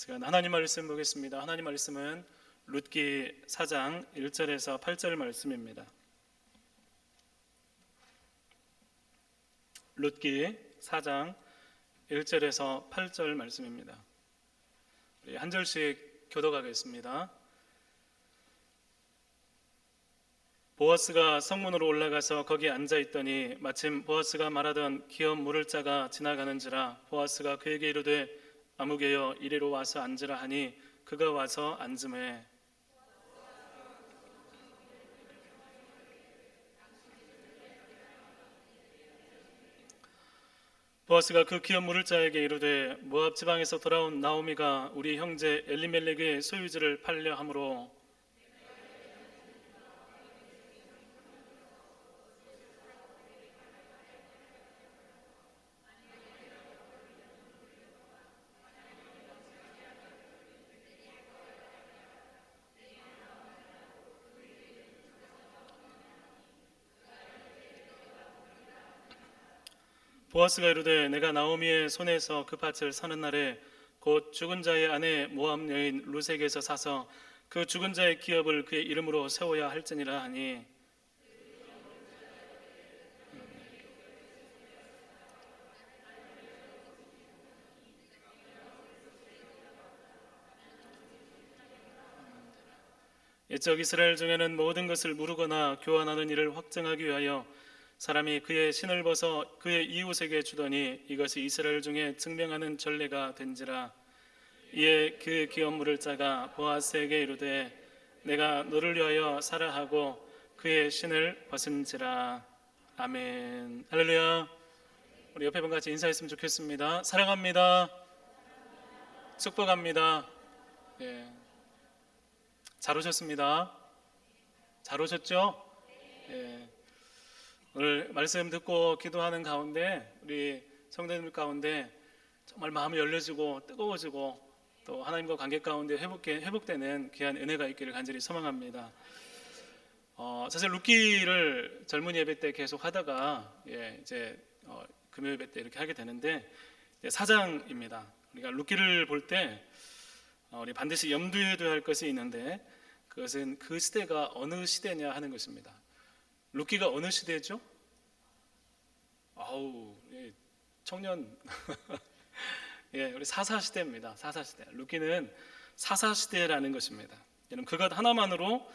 시간 하나님 말씀 보겠습니다. 하나님 말씀은 룻기 4장 1절에서 8절 말씀입니다. 룻기 4장 1절에서 8절 말씀입니다. 우리 한 절씩 교독하겠습니다. 보아스가 성문으로 올라가서 거기에 앉아있더니 마침 보아스가 말하던 기업 물을 자가 지나가는지라. 보아스가 그에게 이르되 아무개여 이리로 와서 앉으라 하니 그가 와서 앉음에 보아스가 그 기업 물을 자에게 이르되 모압 지방에서 돌아온 나오미가 우리 형제 엘리멜렉의 소유지를 팔려 함으로 보아스가 이르되 내가 나오미의 손에서 그 밭을 사는 날에 곧 죽은 자의 아내 모압 여인 룻에게서 사서 그 죽은 자의 기업을 그의 이름으로 세워야 할지니라 하니 옛적 이스라엘 중에는 모든 것을 무르거나 교환하는 일을 확증하기 위하여 사람이 그의 신을 벗어 그의 이웃에게 주더니 이것이 이스라엘 중에 증명하는 전례가 된지라. 이에 그 기업 물을 자가 보아스에게 이르되 내가 너를 위하여 사라 하고 그의 신을 벗은지라. 아멘. 할렐루야. 우리 옆에 분 같이 인사했으면 좋겠습니다. 사랑합니다. 축복합니다. 예. 잘 오셨습니다. 잘 오셨죠? 예. 오늘 말씀 듣고 기도하는 가운데 우리 성도님들 가운데 정말 마음이 열려지고 뜨거워지고 또 하나님과 관계 가운데 회복되는 귀한 은혜가 있기를 간절히 소망합니다. 사실 룻기를 젊은 예배 때 계속 하다가 이제 금요 예배 때 이렇게 하게 되는데 사장입니다. 우리가 룻기를 볼 때 우리 반드시 염두에 둬야 할 것이 있는데 그것은 그 시대가 어느 시대냐 하는 것입니다. 룻기가 어느 시대죠? 청년 우리 사사시대입니다. 사사시대. 룻기는 사사시대라는 것입니다. 여러분 그것 하나만으로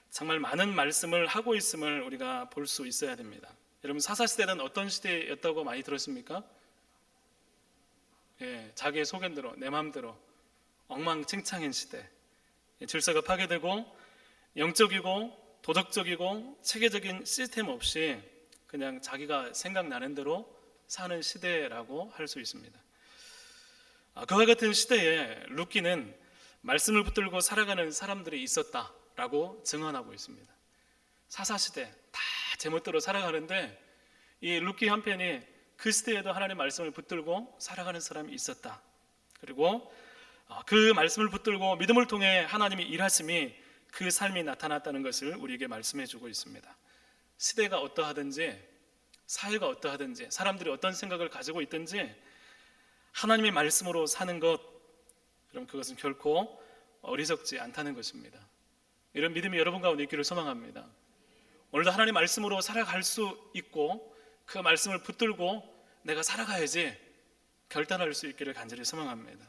정말 많은 말씀을 하고 있음을 우리가 볼 수 있어야 됩니다. 여러분 사사시대는 어떤 시대였다고 많이 들었습니까? 자기의 소견대로 내 마음대로 엉망진창인 시대. 질서가 파괴되고 영적이고 도덕적이고 체계적인 시스템 없이 그냥 자기가 생각나는 대로 사는 시대라고 할 수 있습니다. 그와 같은 시대에 룻기는 말씀을 붙들고 살아가는 사람들이 있었다라고 증언하고 있습니다. 사사시대 다 제멋대로 살아가는데 이 룻기 한 편이 그 시대에도 하나님의 말씀을 붙들고 살아가는 사람이 있었다. 그리고 그 말씀을 붙들고 믿음을 통해 하나님이 일하심이 그 삶이 나타났다는 것을 우리에게 말씀해 주고 있습니다. 시대가 어떠하든지 사회가 어떠하든지 사람들이 어떤 생각을 가지고 있든지 하나님의 말씀으로 사는 것, 그럼 그것은 결코 어리석지 않다는 것입니다. 이런 믿음이 여러분 가운데 있기를 소망합니다. 오늘도 하나님 말씀으로 살아갈 수 있고 그 말씀을 붙들고 내가 살아가야지 결단할 수 있기를 간절히 소망합니다.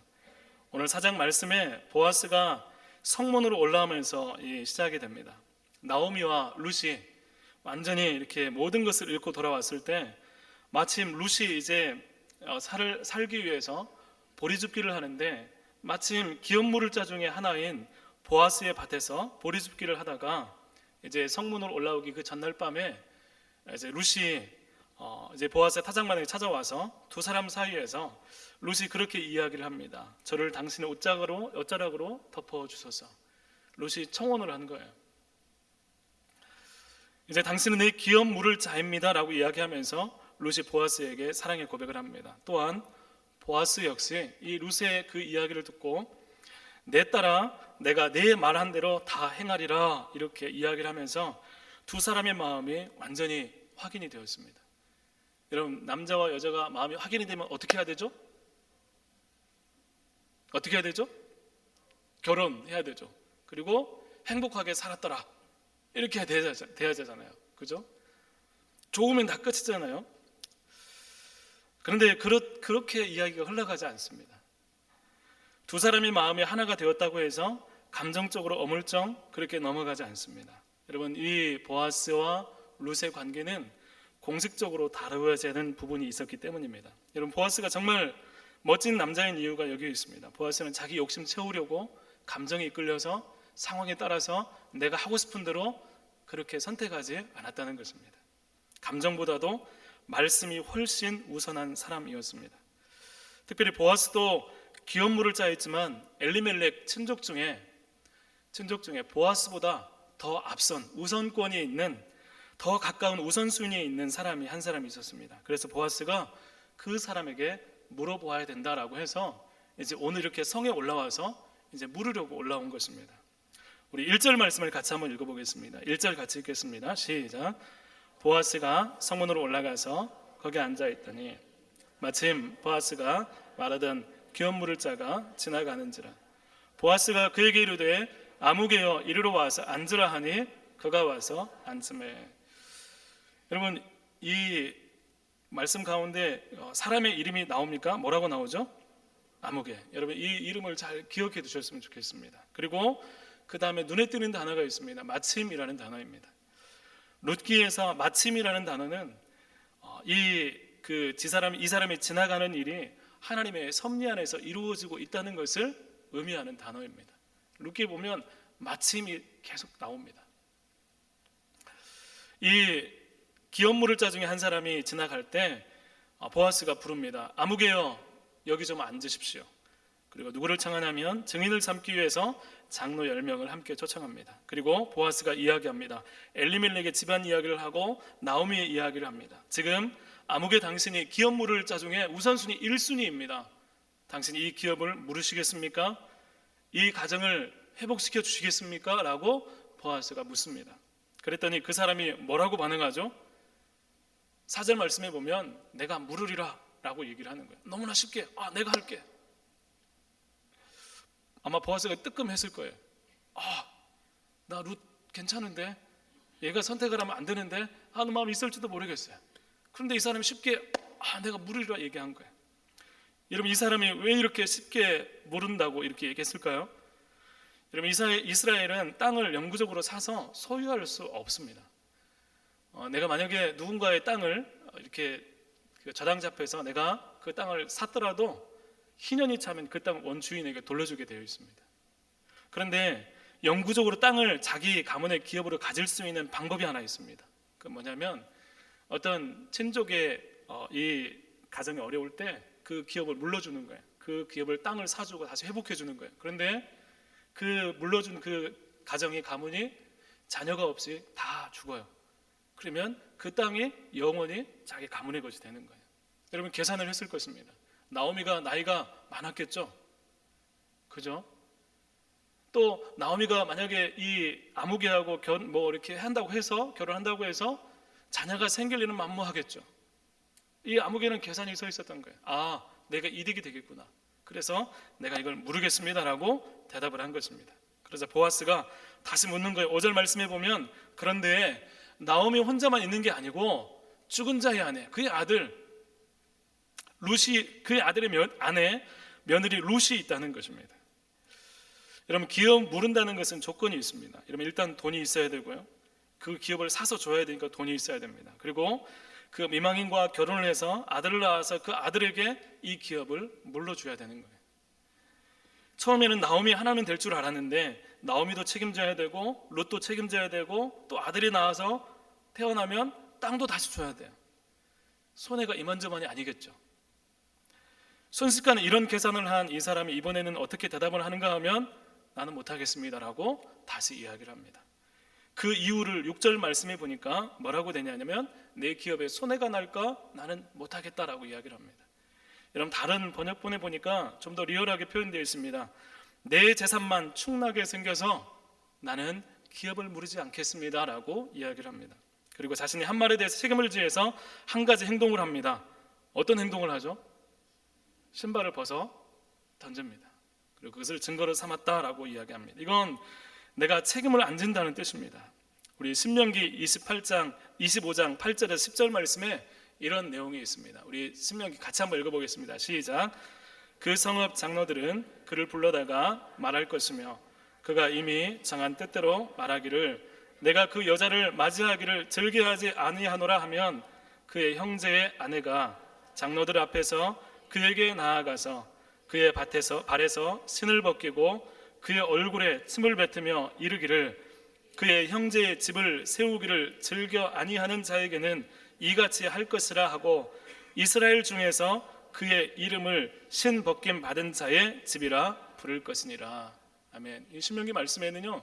오늘 4장 말씀에 보아스가 성문으로 올라오면서 시작이 됩니다. 나오미와 룻이 완전히 이렇게 모든 것을 잃고 돌아왔을 때 마침 룻이 이제 살기 위해서 보리줍기를 하는데 마침 기업 물을 자 중에 하나인 보아스의 밭에서 보리줍기를 하다가 이제 성문으로 올라오기 그 전날 밤에 이제 룻이 이제 보아스의 타작마당에 찾아와서 두 사람 사이에서 룻이 그렇게 이야기를 합니다. 저를 당신의 옷자락으로 덮어주소서. 룻이 청혼을 한 거예요. 이제 당신은 내 기업 물을 자입니다 라고 이야기하면서 룻이 보아스에게 사랑의 고백을 합니다. 또한 보아스 역시 이 룻의 그 이야기를 듣고 내 딸아 내가 내 말한 대로 다 행하리라 이렇게 이야기를 하면서 두 사람의 마음이 완전히 확인이 되었습니다. 여러분 남자와 여자가 마음이 확인이 되면 어떻게 해야 되죠? 어떻게 해야 되죠? 결혼해야 되죠. 그리고 행복하게 살았더라 이렇게 돼야 되잖아요. 그죠? 좋으면 다 끝이잖아요. 그런데 그렇게 이야기가 흘러가지 않습니다. 두 사람이 마음이 하나가 되었다고 해서 감정적으로 어물쩡 그렇게 넘어가지 않습니다. 여러분, 이 보아스와 룻의 관계는 공식적으로 다루어야 하는 부분이 있었기 때문입니다. 여러분, 보아스가 정말 멋진 남자인 이유가 여기 있습니다. 보아스는 자기 욕심 채우려고 감정에 이끌려서 상황에 따라서 내가 하고 싶은 대로 그렇게 선택하지 않았다는 것입니다. 감정보다도 말씀이 훨씬 우선한 사람이었습니다. 특별히 보아스도 기업물을 짜였지만 엘리멜렉 친족 중에 보아스보다 더 앞선 우선권이 있는, 더 가까운 우선순위에 있는 사람이 한 사람이 있었습니다. 그래서 보아스가 그 사람에게 물어보아야 된다라고 해서 이제 오늘 이렇게 성에 올라와서 이제 물으려고 올라온 것입니다. 우리 1절 말씀을 같이 한번 읽어보겠습니다. 1절 같이 읽겠습니다. 시작. 보아스가 성문으로 올라가서 거기 앉아있더니 마침 보아스가 말하던 기업물을 짜가 지나가는지라. 보아스가 그에게 이르되 아무개여 이리로 와서 앉으라 하니 그가 와서 앉으매. 여러분, 이 말씀 가운데 사람의 이름이 나옵니까? 뭐라고 나오죠? 아무개. 여러분, 이 이름을 잘 기억해 두셨으면 좋겠습니다. 그리고 그 다음에 눈에 띄는 단어가 있습니다. 마침이라는 단어입니다. 룻기에서 마침이라는 단어는 이 사람이 지나가는 일이 하나님의 섭리 안에서 이루어지고 있다는 것을 의미하는 단어입니다. 룻기에 보면 마침이 계속 나옵니다. 이 기업물을 짜 중에 한 사람이 지나갈 때 보아스가 부릅니다. 아무개여 여기 좀 앉으십시오. 그리고 누구를 청하냐면 증인을 삼기 위해서 장로 10명을 함께 초청합니다. 그리고 보아스가 이야기합니다. 엘리멜렉의 집안 이야기를 하고 나오미의 이야기를 합니다. 지금 아무개 당신이 기업물을 짜 중에 우선순위 1순위입니다. 당신이 이 기업을 물으시겠습니까? 이 가정을 회복시켜 주시겠습니까? 라고 보아스가 묻습니다. 그랬더니 그 사람이 뭐라고 반응하죠? 4절 말씀에 보면 내가 물으리라 라고 얘기를 하는 거예요. 너무나 쉽게 내가 할게. 아마 보아스가 뜨끔했을 거예요. 나 룻 괜찮은데 얘가 선택을 하면 안 되는데 하는 마음이 있을지도 모르겠어요. 그런데 이 사람이 쉽게 내가 물으리라 얘기한 거예요. 여러분, 이 사람이 왜 이렇게 쉽게 물은다고 이렇게 얘기했을까요? 여러분, 이스라엘은 땅을 영구적으로 사서 소유할 수 없습니다. 내가 만약에 누군가의 땅을 이렇게 저당 잡혀서 내가 그 땅을 샀더라도 희년이 차면 그 땅을 원주인에게 돌려주게 되어 있습니다. 그런데 영구적으로 땅을 자기 가문의 기업으로 가질 수 있는 방법이 하나 있습니다. 그 뭐냐면 어떤 친족의 이 가정이 어려울 때 그 기업을 물려주는 거예요. 그 기업을 땅을 사주고 다시 회복해 주는 거예요. 그런데 그 물려준 그 가정의 가문이 자녀가 없이 다 죽어요. 그러면 그 땅이 영원히 자기 가문의 것이 되는 거예요. 여러분, 계산을 했을 것입니다. 나오미가 나이가 많았겠죠. 그죠? 또 나오미가 만약에 이 아무개하고 이렇게 한다고 해서 결혼한다고 해서 자녀가 생길 일은 만무하겠죠. 이 아무개는 계산이 서 있었던 거예요. 내가 이득이 되겠구나. 그래서 내가 이걸 물으겠습니다라고 대답을 한 것입니다. 그래서 보아스가 다시 묻는 거예요. 5절 말씀해 보면 그런데 나오미 혼자만 있는 게 아니고 죽은 자의 아내, 그의 아들 룻이, 그의 아들의 아내 며느리 룻이 있다는 것입니다. 여러분, 기업 물은다는 것은 조건이 있습니다. 여러분, 일단 돈이 있어야 되고요. 그 기업을 사서 줘야 되니까 돈이 있어야 됩니다. 그리고 그 미망인과 결혼을 해서 아들을 낳아서 그 아들에게 이 기업을 물려줘야 되는 거예요. 처음에는 나오미 하나는 될 줄 알았는데 나오미도 책임져야 되고 룻도 책임져야 되고 또 아들이 나와서 태어나면 땅도 다시 줘야 돼요. 손해가 이만저만이 아니겠죠. 순식간에 이런 계산을 한 이 사람이 이번에는 어떻게 대답을 하는가 하면 나는 못하겠습니다라고 다시 이야기를 합니다. 그 이유를 6절 말씀해 보니까 뭐라고 되냐면 내 기업에 손해가 날까 나는 못하겠다라고 이야기를 합니다. 여러분, 다른 번역본에 보니까 좀 더 리얼하게 표현되어 있습니다. 내 재산만 충나게 생겨서 나는 기업을 무르지 않겠습니다라고 이야기를 합니다. 그리고 자신이 한 말에 대해서 책임을 지해서 한 가지 행동을 합니다. 어떤 행동을 하죠? 신발을 벗어 던집니다. 그리고 그것을 증거로 삼았다라고 이야기합니다. 이건 내가 책임을 안 진다는 뜻입니다. 우리 신명기 25장 8절에서 10절 말씀에 이런 내용이 있습니다. 우리 신명기 같이 한번 읽어보겠습니다. 시작. 그 성읍 장로들은 그를 불러다가 말할 것이며 그가 이미 정한 뜻대로 말하기를 내가 그 여자를 맞이하기를 즐겨하지 아니하노라 하면 그의 형제의 아내가 장로들 앞에서 그에게 나아가서 그의 발에서 신을 벗기고 그의 얼굴에 침을 뱉으며 이르기를 그의 형제의 집을 세우기를 즐겨 아니하는 자에게는 이같이 할 것이라 하고 이스라엘 중에서 그의 이름을 신 벗김 받은 자의 집이라 부를 것이니라. 아멘. 이 신명기 말씀에는요,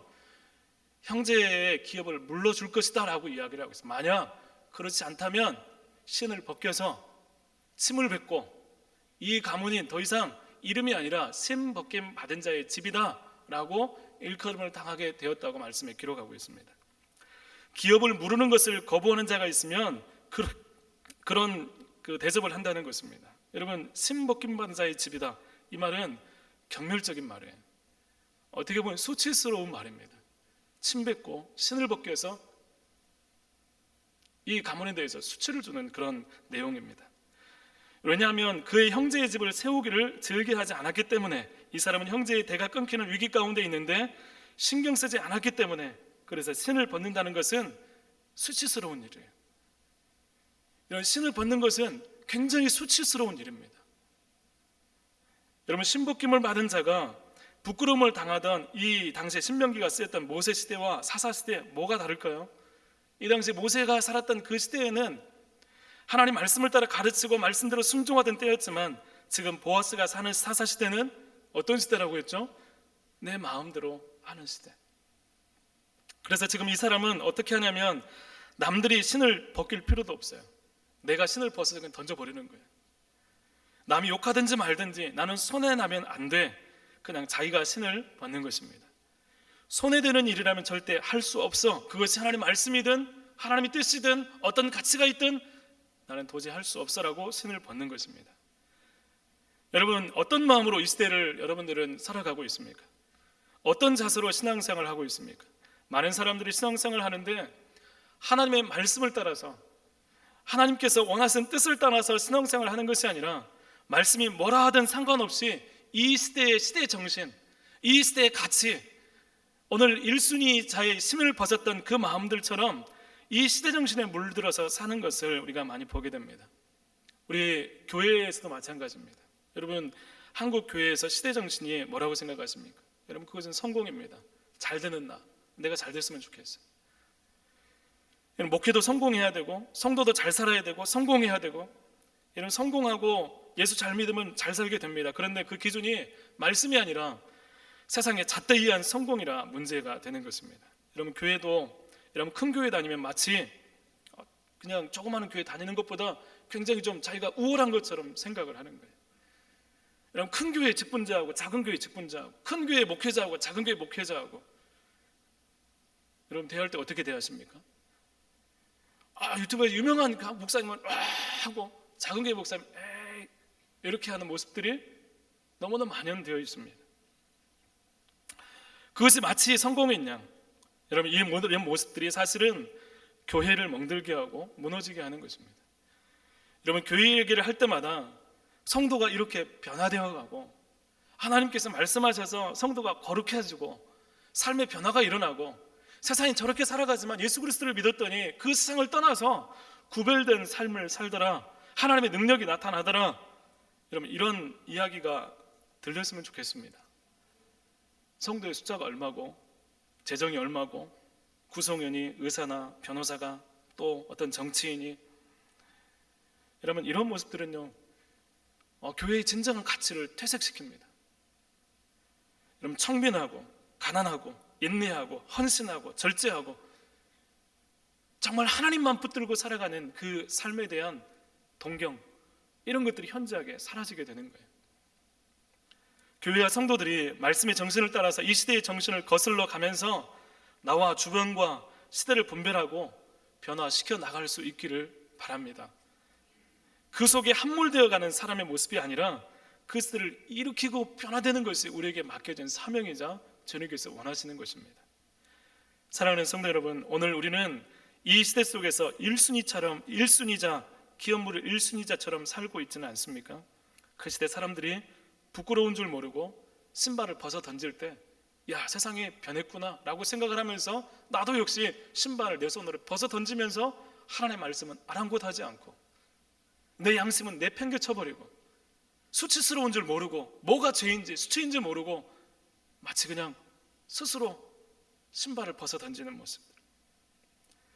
형제의 기업을 물러줄 것이다 라고 이야기를 하고 있습니다. 만약 그렇지 않다면 신을 벗겨서 침을 뱉고 이 가문이 더 이상 이름이 아니라 신 벗김 받은 자의 집이다 라고 일컬음을 당하게 되었다고 말씀에 기록하고 있습니다. 기업을 무르는 것을 거부하는 자가 있으면 그런 대접을 한다는 것입니다. 여러분, 신 벗김 받은 자의 집이다, 이 말은 경멸적인 말이에요. 어떻게 보면 수치스러운 말입니다. 침 뱉고 신을 벗겨서 이 가문에 대해서 수치를 주는 그런 내용입니다. 왜냐하면 그의 형제의 집을 세우기를 즐겨하지 않았기 때문에, 이 사람은 형제의 대가 끊기는 위기 가운데 있는데 신경 쓰지 않았기 때문에, 그래서 신을 벗는다는 것은 수치스러운 일이에요. 이런 신을 벗는 것은 굉장히 수치스러운 일입니다. 여러분, 신벗김을 받은 자가 부끄러움을 당하던 이 당시에 신명기가 쓰였던 모세 시대와 사사 시대 뭐가 다를까요? 이 당시 모세가 살았던 그 시대에는 하나님 말씀을 따라 가르치고 말씀대로 순종하던 때였지만, 지금 보아스가 사는 사사 시대는 어떤 시대라고 했죠? 내 마음대로 하는 시대. 그래서 지금 이 사람은 어떻게 하냐면 남들이 신을 벗길 필요도 없어요. 내가 신을 벗어서 그냥 던져버리는 거예요. 남이 욕하든지 말든지 나는 손해나면 안 돼. 그냥 자기가 신을 벗는 것입니다. 손해되는 일이라면 절대 할 수 없어. 그것이 하나님 말씀이든 하나님의 뜻이든 어떤 가치가 있든 나는 도저히 할 수 없어라고 신을 벗는 것입니다. 여러분, 어떤 마음으로 이 시대를 여러분들은 살아가고 있습니까? 어떤 자세로 신앙생활을 하고 있습니까? 많은 사람들이 신앙생활을 하는데 하나님의 말씀을 따라서, 하나님께서 원하시는 뜻을 따라서 신앙생활을 하는 것이 아니라 말씀이 뭐라 하든 상관없이 이 시대의 시대 정신, 이 시대의 가치, 오늘 1순위 자의 심을 벗었던 그 마음들처럼 이 시대 정신에 물들어서 사는 것을 우리가 많이 보게 됩니다. 우리 교회에서도 마찬가지입니다. 여러분, 한국 교회에서 시대 정신이 뭐라고 생각하십니까? 여러분, 그것은 성공입니다. 잘 되는 나, 내가 잘 됐으면 좋겠어요. 목회도 성공해야 되고, 성도도 잘 살아야 되고, 성공해야 되고, 이런 성공하고 예수 잘 믿으면 잘 살게 됩니다. 그런데 그 기준이 말씀이 아니라 세상의 잣대이한 성공이라 문제가 되는 것입니다. 여러분, 교회도 여러분 큰 교회 다니면 마치 그냥 조그마한 교회 다니는 것보다 굉장히 좀 자기가 우월한 것처럼 생각을 하는 거예요. 여러분, 큰 교회 직분자하고 작은 교회 직분자하고, 큰 교회 목회자하고 작은 교회 목회자하고 여러분 대할 때 어떻게 대하십니까? 유튜브에 유명한 목사님은 와 하고 작은 교회 목사님 에이 이렇게 하는 모습들이 너무나 만연되어 있습니다. 그것이 마치 성공인 양, 여러분 이 모든 모습들이 사실은 교회를 멍들게 하고 무너지게 하는 것입니다. 여러분, 교회 얘기를 할 때마다 성도가 이렇게 변화되어 가고, 하나님께서 말씀하셔서 성도가 거룩해지고 삶의 변화가 일어나고, 세상이 저렇게 살아가지만 예수 그리스도를 믿었더니 그 세상을 떠나서 구별된 삶을 살더라, 하나님의 능력이 나타나더라. 여러분, 이런 이야기가 들렸으면 좋겠습니다. 성도의 숫자가 얼마고, 재정이 얼마고, 구성원이 의사나 변호사가 또 어떤 정치인이, 여러분 이런 모습들은요 교회의 진정한 가치를 퇴색시킵니다. 여러분, 청빈하고 가난하고 인내하고 헌신하고 절제하고 정말 하나님만 붙들고 살아가는 그 삶에 대한 동경, 이런 것들이 현저하게 사라지게 되는 거예요. 교회와 성도들이 말씀의 정신을 따라서 이 시대의 정신을 거슬러 가면서 나와 주변과 시대를 분별하고 변화시켜 나갈 수 있기를 바랍니다. 그 속에 함몰되어 가는 사람의 모습이 아니라 그리스도를 일으키고 변화되는 것이 우리에게 맡겨진 사명이자 주님께서 원하시는 것입니다. 사랑하는 성도 여러분, 오늘 우리는 이 시대 속에서 1순위자, 기업물의 1순위자처럼 살고 있지는 않습니까? 그 시대 사람들이 부끄러운 줄 모르고 신발을 벗어 던질 때, 야, 세상이 변했구나 라고 생각을 하면서 나도 역시 신발을 내 손으로 벗어 던지면서 하나님의 말씀은 아랑곳하지 않고 내 양심은 내팽개쳐버리고 수치스러운 줄 모르고 뭐가 죄인지 수치인지 모르고 마치 그냥 스스로 신발을 벗어 던지는 모습들.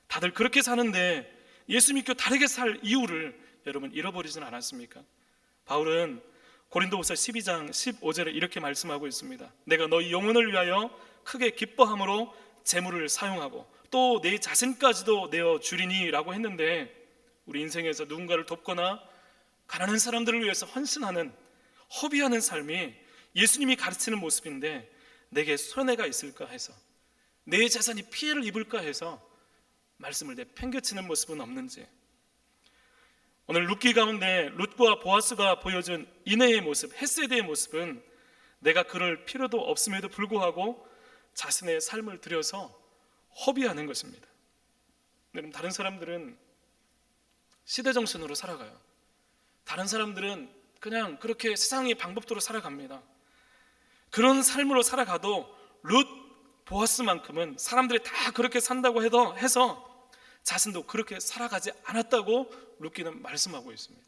다들 그렇게 사는데 예수 믿고 다르게 살 이유를 여러분 잃어버리진 않았습니까? 바울은 고린도후서 12장 15절에 이렇게 말씀하고 있습니다. 내가 너희 영혼을 위하여 크게 기뻐함으로 재물을 사용하고 또 내 자신까지도 내어 주리니 라고 했는데, 우리 인생에서 누군가를 돕거나 가난한 사람들을 위해서 헌신하는, 허비하는 삶이 예수님이 가르치는 모습인데, 내게 손해가 있을까 해서, 내 재산이 피해를 입을까 해서 말씀을 내팽개치는 모습은 없는지, 오늘 룻기 가운데 룻과 보아스가 보여준 인애의 모습, 헤세드의 모습은 내가 그럴 필요도 없음에도 불구하고 자신의 삶을 들여서 허비하는 것입니다. 여러분, 다른 사람들은 시대정신으로 살아가요. 다른 사람들은 그냥 그렇게 세상의 방법대로 살아갑니다. 그런 삶으로 살아가도 룻, 보아스만큼은 사람들이 다 그렇게 산다고 해서 자신도 그렇게 살아가지 않았다고 룻기는 말씀하고 있습니다.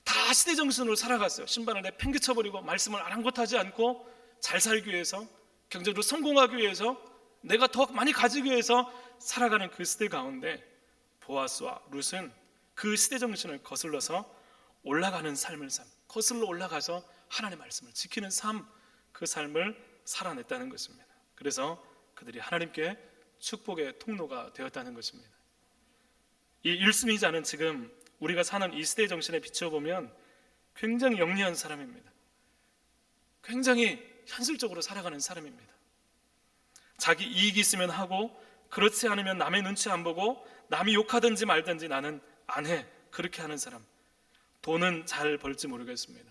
다 시대정신으로 살아갔어요. 신발을 내팽개쳐버리고 말씀을 아랑곳하지 않고 잘 살기 위해서, 경제적으로 성공하기 위해서, 내가 더 많이 가지기 위해서 살아가는 그 시대 가운데 보아스와 룻은 그 시대정신을 거슬러서 올라가는 삶을 거슬러 올라가서 하나님의 말씀을 지키는 삶, 그 삶을 살아냈다는 것입니다. 그래서 그들이 하나님께 축복의 통로가 되었다는 것입니다. 이 일순위자는 지금 우리가 사는 이 시대 정신에 비춰보면 굉장히 영리한 사람입니다. 굉장히 현실적으로 살아가는 사람입니다. 자기 이익이 있으면 하고 그렇지 않으면 남의 눈치 안 보고 남이 욕하든지 말든지 나는 안 해, 그렇게 하는 사람. 돈은 잘 벌지 모르겠습니다.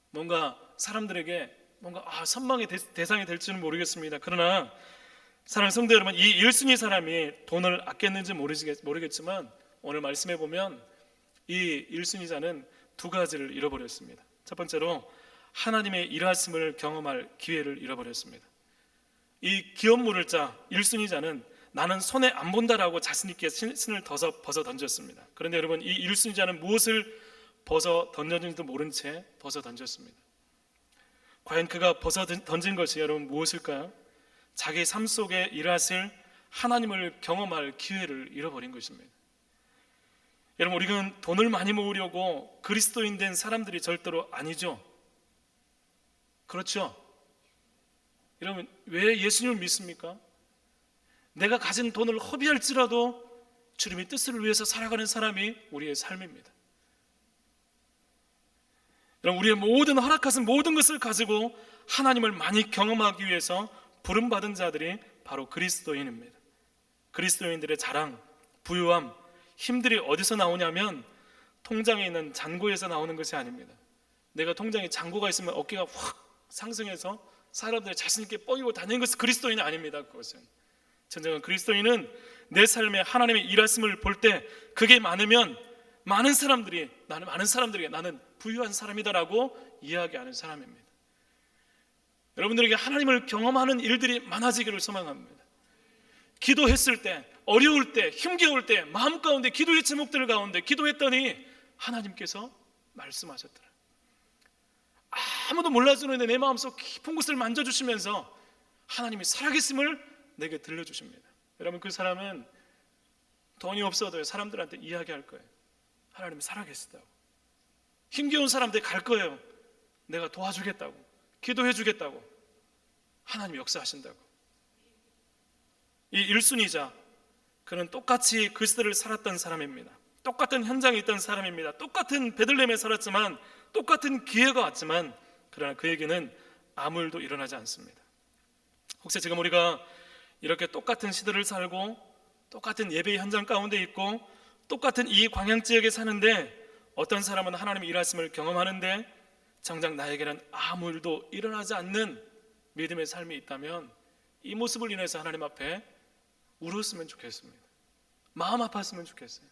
뭔가 사람들에게 뭔가 선망의 대상이 될지는 모르겠습니다. 그러나 사랑하는 성도 여러분, 이 1순위 사람이 돈을 아꼈는지 모르겠지만 오늘 말씀해 보면 이 1순위자는 두 가지를 잃어버렸습니다. 첫 번째로 하나님의 일하심을 경험할 기회를 잃어버렸습니다. 이 기업물을 자 1순위자는 나는 손해 안 본다라고 자신 있게 신을 벗어 던졌습니다. 그런데 여러분, 이 1순위자는 무엇을 벗어 던졌는지도 모른 채 벗어 던졌습니다. 과연 그가 벗어 던진 것이 여러분 무엇일까요? 자기 삶 속에 일하실 하나님을 경험할 기회를 잃어버린 것입니다. 여러분, 우리는 돈을 많이 모으려고 그리스도인 된 사람들이 절대로 아니죠. 그렇죠? 여러분, 왜 예수님을 믿습니까? 내가 가진 돈을 허비할지라도 주님의 뜻을 위해서 살아가는 사람이 우리의 삶입니다. 여러분, 우리의 모든 허락하신 모든 것을 가지고 하나님을 많이 경험하기 위해서 부름받은 자들이 바로 그리스도인입니다. 그리스도인들의 자랑, 부유함, 힘들이 어디서 나오냐면 통장에 있는 잔고에서 나오는 것이 아닙니다. 내가 통장에 잔고가 있으면 어깨가 확 상승해서 사람들이 자신 있게 뻐기고 다니는 것은 그리스도인이 아닙니다. 그것은 진정한 그리스도인은 내 삶에 하나님의 일하심을 볼 때 그게 많으면 많은 사람들에게 나는 부유한 사람이다라고 이야기하는 사람입니다. 여러분들에게 하나님을 경험하는 일들이 많아지기를 소망합니다. 기도했을 때, 어려울 때, 힘겨울 때, 마음 가운데 기도의 제목들 가운데 기도했더니 하나님께서 말씀하셨더라. 아무도 몰라주는데 내 마음속 깊은 곳을 만져주시면서 하나님이 살아계심을 내게 들려주십니다. 여러분, 그 사람은 돈이 없어도 사람들한테 이야기할 거예요. 하나님이 살아계시다고. 힘겨운 사람들 갈 거예요. 내가 도와주겠다고, 기도해 주겠다고, 하나님이 역사하신다고. 이 1순위자, 그는 똑같이 그 시대를 살았던 사람입니다. 똑같은 현장에 있던 사람입니다. 똑같은 베들레헴에 살았지만, 똑같은 기회가 왔지만, 그러나 그에게는 아무 일도 일어나지 않습니다. 혹시 지금 우리가 이렇게 똑같은 시대를 살고 똑같은 예배의 현장 가운데 있고 똑같은 이 광양 지역에 사는데 어떤 사람은 하나님의 일하심을 경험하는데 정작 나에게는 아무 일도 일어나지 않는 믿음의 삶이 있다면 이 모습을 인해서 하나님 앞에 울었으면 좋겠습니다. 마음 아팠으면 좋겠어요.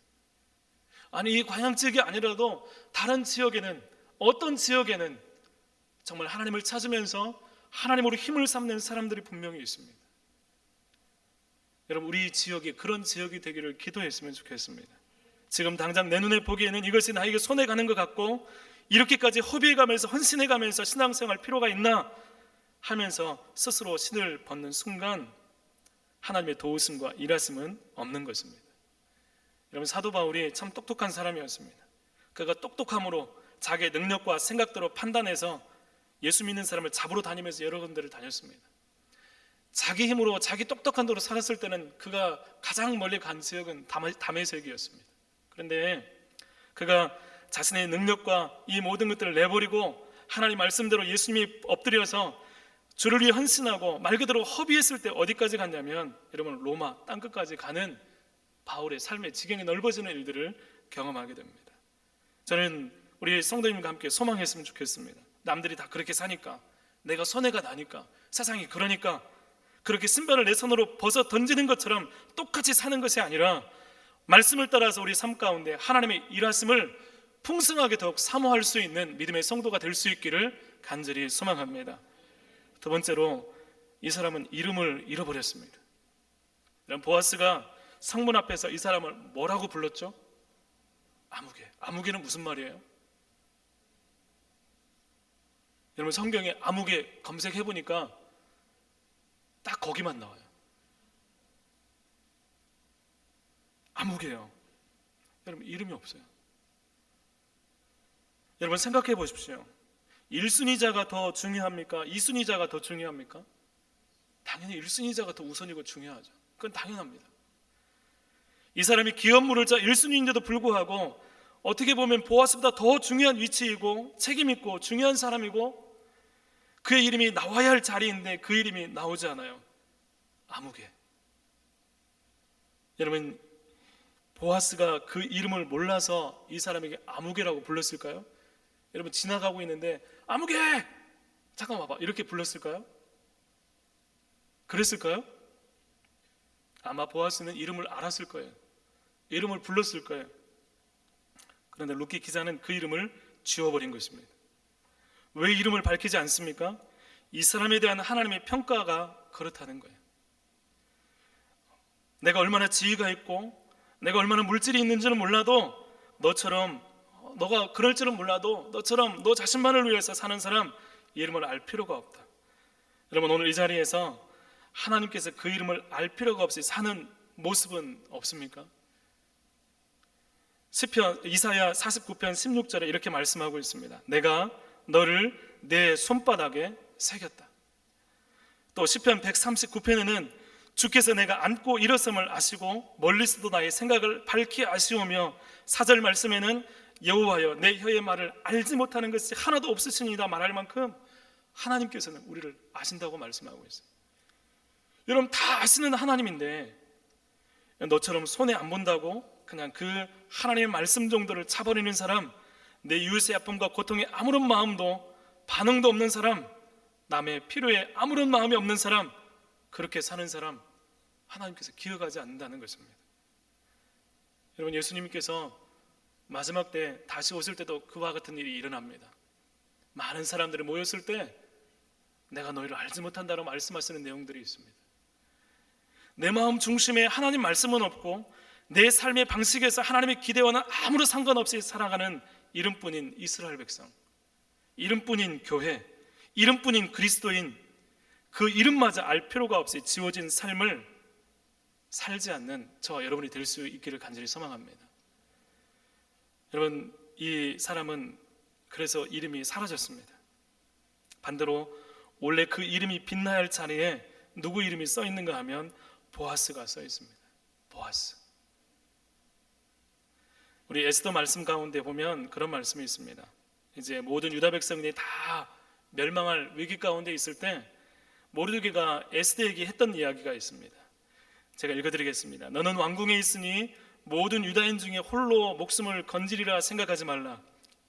아니, 이 광양 지역이 아니라도 다른 지역에는, 어떤 지역에는 정말 하나님을 찾으면서 하나님으로 힘을 삼는 사람들이 분명히 있습니다. 여러분, 우리 지역이 그런 지역이 되기를 기도했으면 좋겠습니다. 지금 당장 내 눈에 보기에는 이것이 나에게 손해 가는 것 같고 이렇게까지 허비해가면서 헌신해가면서 신앙생활 필요가 있나 하면서 스스로 신을 벗는 순간 하나님의 도우심과 일하심은 없는 것입니다. 여러분, 사도 바울이 참 똑똑한 사람이었습니다. 그가 똑똑함으로 자기의 능력과 생각대로 판단해서 예수 믿는 사람을 잡으러 다니면서 여러 군데를 다녔습니다. 자기 힘으로 자기 똑똑한 대로 살았을 때는 그가 가장 멀리 간 지역은 다메섹이었습니다. 그런데 그가 자신의 능력과 이 모든 것들을 내버리고 하나님 말씀대로 예수님이 엎드려서 주를 위해 헌신하고 말 그대로 허비했을 때 어디까지 갔냐면 여러분, 로마 땅끝까지 가는 바울의 삶의 지경이 넓어지는 일들을 경험하게 됩니다. 저는 우리 성도님과 함께 소망했으면 좋겠습니다. 남들이 다 그렇게 사니까, 내가 손해가 나니까, 세상이 그러니까 그렇게 신발을 내 손으로 벗어 던지는 것처럼 똑같이 사는 것이 아니라 말씀을 따라서 우리 삶 가운데 하나님의 일하심을 풍성하게 더욱 사모할 수 있는 믿음의 성도가 될 수 있기를 간절히 소망합니다. 두 번째로, 이 사람은 이름을 잃어버렸습니다. 보아스가 성문 앞에서 이 사람을 뭐라고 불렀죠? 아무개. 아무개는 무슨 말이에요? 여러분, 성경에 아무개 검색해 보니까 딱 거기만 나와요. 아무개요. 여러분, 이름이 없어요. 여러분, 생각해 보십시오. 1순위자가 더 중요합니까? 2순위자가 더 중요합니까? 당연히 1순위자가 더 우선이고 중요하죠. 그건 당연합니다. 이 사람이 기업물을 자 1순위인데도 불구하고 어떻게 보면 보아스보다 더 중요한 위치이고 책임있고 중요한 사람이고 그의 이름이 나와야 할 자리인데 그 이름이 나오지 않아요. 아무개. 여러분, 보아스가 그 이름을 몰라서 이 사람에게 아무개라고 불렀을까요? 여러분, 지나가고 있는데 아무개! 잠깐 와봐, 이렇게 불렀을까요? 그랬을까요? 아마 보아스는 이름을 알았을 거예요. 이름을 불렀을 거예요. 그런데 루키 기자는 그 이름을 지워버린 것입니다. 왜 이름을 밝히지 않습니까? 이 사람에 대한 하나님의 평가가 그렇다는 거예요. 내가 얼마나 지위가 있고 내가 얼마나 물질이 있는지는 몰라도 너가 그럴 줄은 몰라도 너처럼 너 자신만을 위해서 사는 사람 이름을 알 필요가 없다. 여러분, 오늘 이 자리에서 하나님께서 그 이름을 알 필요가 없이 사는 모습은 없습니까? 시편 이사야 49편 16절에 이렇게 말씀하고 있습니다. 내가 너를 내 손바닥에 새겼다. 또 시편 139편에는 주께서 내가 앉고 일어섬을 아시고 멀리서도 나의 생각을 밝히 아시오며 4절 말씀에는 여호와여 내 혀의 말을 알지 못하는 것이 하나도 없으시니이다 말할 만큼 하나님께서는 우리를 아신다고 말씀하고 있어요. 여러분, 다 아시는 하나님인데 너처럼 손해 안 본다고 그냥 그 하나님의 말씀 정도를 차버리는 사람, 내 이웃의 아픔과 고통에 아무런 마음도 반응도 없는 사람, 남의 필요에 아무런 마음이 없는 사람, 그렇게 사는 사람 하나님께서 기억하지 않는다는 것입니다. 여러분, 예수님께서 마지막 때 다시 오실 때도 그와 같은 일이 일어납니다. 많은 사람들이 모였을 때 내가 너희를 알지 못한다고 말씀하시는 내용들이 있습니다. 내 마음 중심에 하나님 말씀은 없고 내 삶의 방식에서 하나님의 기대와는 아무런 상관없이 살아가는 이름뿐인 이스라엘 백성, 이름뿐인 교회, 이름뿐인 그리스도인, 그 이름마저 알 필요가 없이 지워진 삶을 살지 않는 저와 여러분이 될 수 있기를 간절히 소망합니다. 여러분, 이 사람은 그래서 이름이 사라졌습니다. 반대로 원래 그 이름이 빛나야 할 자리에 누구 이름이 써 있는가 하면 보아스가 써 있습니다. 보아스. 우리 에스더 말씀 가운데 보면 그런 말씀이 있습니다. 이제 모든 유다 백성들이 다 멸망할 위기 가운데 있을 때 모르드게가 에스더에게 했던 이야기가 있습니다. 제가 읽어드리겠습니다. 너는 왕궁에 있으니 모든 유다인 중에 홀로 목숨을 건지리라 생각하지 말라.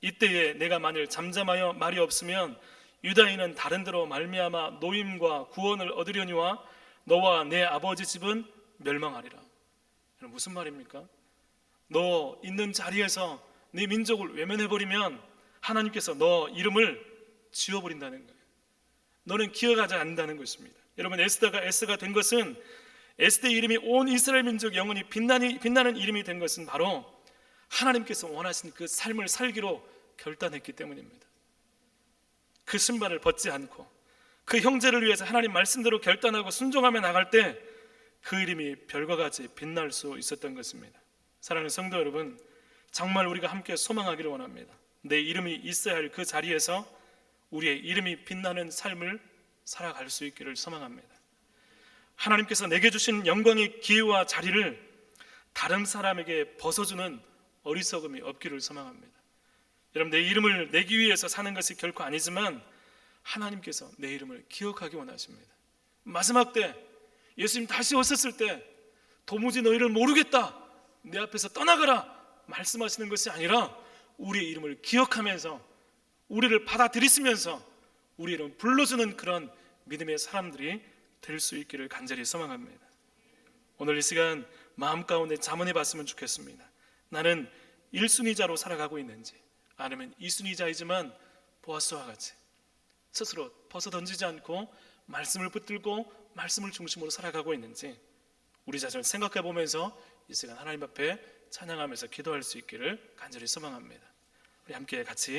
이때에 내가 만일 잠잠하여 말이 없으면 유다인은 다른 데로 말미암아 노임과 구원을 얻으려니와 너와 내 아버지 집은 멸망하리라. 무슨 말입니까? 너 있는 자리에서 네 민족을 외면해버리면 하나님께서 너 이름을 지워버린다는 거예요. 너는 기억하지 않는다는 것입니다. 여러분, 에스더가 된 것은, 에스더의 이름이 온 이스라엘 민족 영혼이 빛나는 이름이 된 것은 바로 하나님께서 원하신 그 삶을 살기로 결단했기 때문입니다. 그 신발을 벗지 않고 그 형제를 위해서 하나님 말씀대로 결단하고 순종하며 나갈 때 그 이름이 별과 같이 빛날 수 있었던 것입니다. 사랑하는 성도 여러분, 정말 우리가 함께 소망하기를 원합니다. 내 이름이 있어야 할 그 자리에서 우리의 이름이 빛나는 삶을 살아갈 수 있기를 소망합니다. 하나님께서 내게 주신 영광의 기회와 자리를 다른 사람에게 벗어주는 어리석음이 없기를 소망합니다. 여러분, 내 이름을 내기 위해서 사는 것이 결코 아니지만 하나님께서 내 이름을 기억하기 원하십니다. 마지막 때 예수님 다시 오셨을 때 도무지 너희를 모르겠다, 내 앞에서 떠나가라 말씀하시는 것이 아니라 우리의 이름을 기억하면서 우리를 받아들이시면서 우리 이름 불러주는 그런 믿음의 사람들이 될 수 있기를 간절히 소망합니다. 오늘 이 시간 마음 가운데 자문해 봤으면 좋겠습니다. 나는 1순위자로 살아가고 있는지, 아니면 2순위자이지만 보아스와 같이 스스로 벗어던지지 않고 말씀을 붙들고 말씀을 중심으로 살아가고 있는지 우리 자신을 생각해 보면서 이 시간 하나님 앞에 찬양하면서 기도할 수 있기를 간절히 소망합니다. 우리 함께 같이